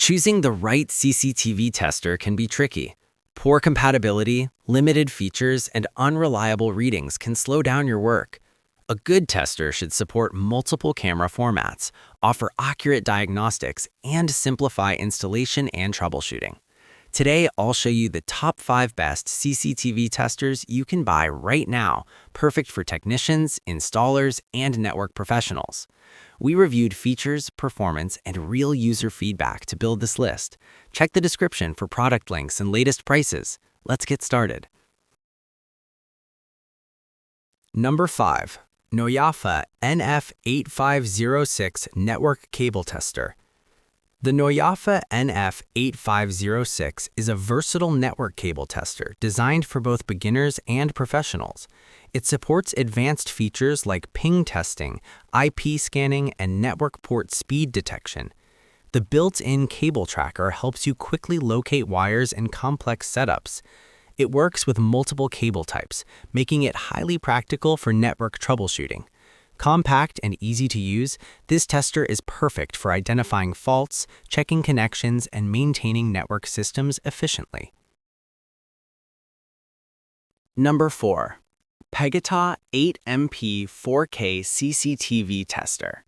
Choosing the right CCTV tester can be tricky. Poor compatibility, limited features, and unreliable readings can slow down your work. A good tester should support multiple camera formats, offer accurate diagnostics, and simplify installation and troubleshooting. Today, I'll show you the top 5 best CCTV testers you can buy right now, perfect for technicians, installers, and network professionals. We reviewed features, performance, and real user feedback to build this list. Check the description for product links and latest prices. Let's get started. Number 5. NOYAFA NF8506 Network Cable Tester. The NOYAFA NF8506 is a versatile network cable tester designed for both beginners and professionals. It supports advanced features like ping testing, IP scanning, and network port speed detection. The built-in cable tracker helps you quickly locate wires in complex setups. It works with multiple cable types, making it highly practical for network troubleshooting. Compact and easy to use, this tester is perfect for identifying faults, checking connections, and maintaining network systems efficiently. Number 4. PEGATAH 8MP4K CCTV Tester.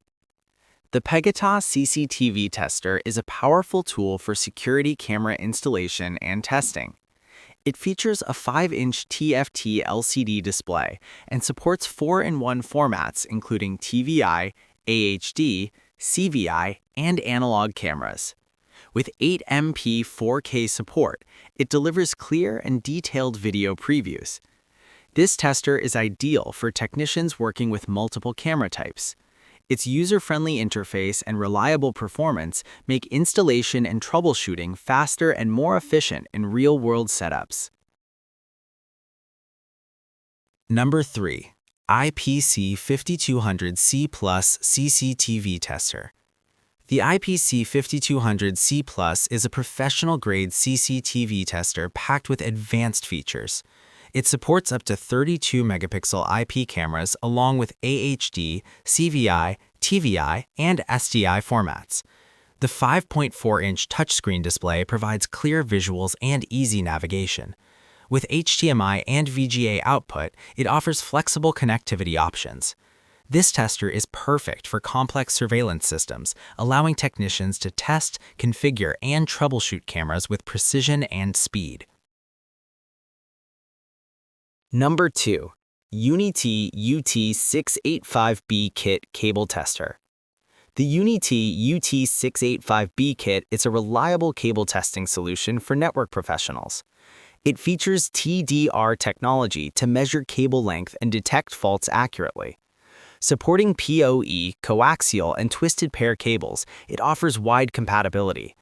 The PEGATAH CCTV Tester is a powerful tool for security camera installation and testing. It features a 5-inch TFT LCD display and supports 4-in-1 formats including TVI, AHD, CVI, and analog cameras. With 8MP 4K support, it delivers clear and detailed video previews. This tester is ideal for technicians working with multiple camera types. Its user-friendly interface and reliable performance make installation and troubleshooting faster and more efficient in real-world setups. Number 3. IPC-5200C Plus CCTV Tester. The IPC-5200C Plus is a professional-grade CCTV tester packed with advanced features. It supports up to 32-megapixel IP cameras along with AHD, CVI, TVI, and SDI formats. The 5.4-inch touchscreen display provides clear visuals and easy navigation. With HDMI and VGA output, it offers flexible connectivity options. This tester is perfect for complex surveillance systems, allowing technicians to test, configure, and troubleshoot cameras with precision and speed. Number 2. UNI-T UT685B Kit Cable Tester. The UNI-T UT685B Kit is a reliable cable testing solution for network professionals. It features TDR technology to measure cable length and detect faults accurately. Supporting PoE, coaxial, and twisted pair cables, it offers wide compatibility.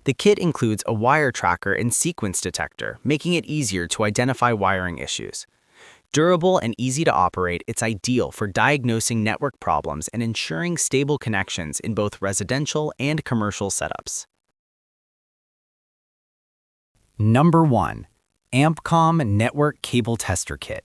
The kit includes a wire tracker and sequence detector, making it easier to identify wiring issues. Durable and easy to operate, it's ideal for diagnosing network problems and ensuring stable connections in both residential and commercial setups. Number 1. AMPCOM Network Cable Tester Kit.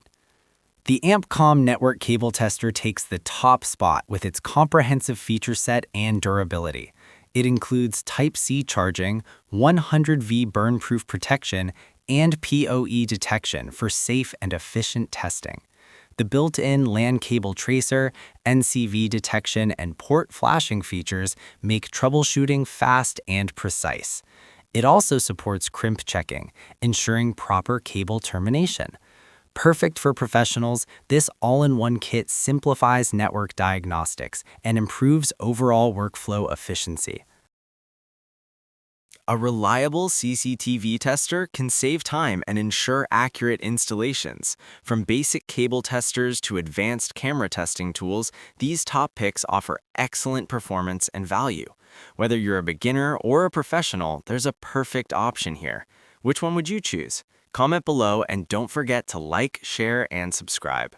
The AMPCOM Network Cable Tester takes the top spot with its comprehensive feature set and durability. It includes Type-C charging, 100V burn-proof protection, and PoE detection for safe and efficient testing. The built-in LAN cable tracer, NCV detection, and port flashing features make troubleshooting fast and precise. It also supports crimp checking, ensuring proper cable termination. Perfect for professionals, this all-in-one kit simplifies network diagnostics and improves overall workflow efficiency. A reliable CCTV tester can save time and ensure accurate installations. From basic cable testers to advanced camera testing tools, these top picks offer excellent performance and value. Whether you're a beginner or a professional, there's a perfect option here. Which one would you choose? Comment below and don't forget to like, share, and subscribe.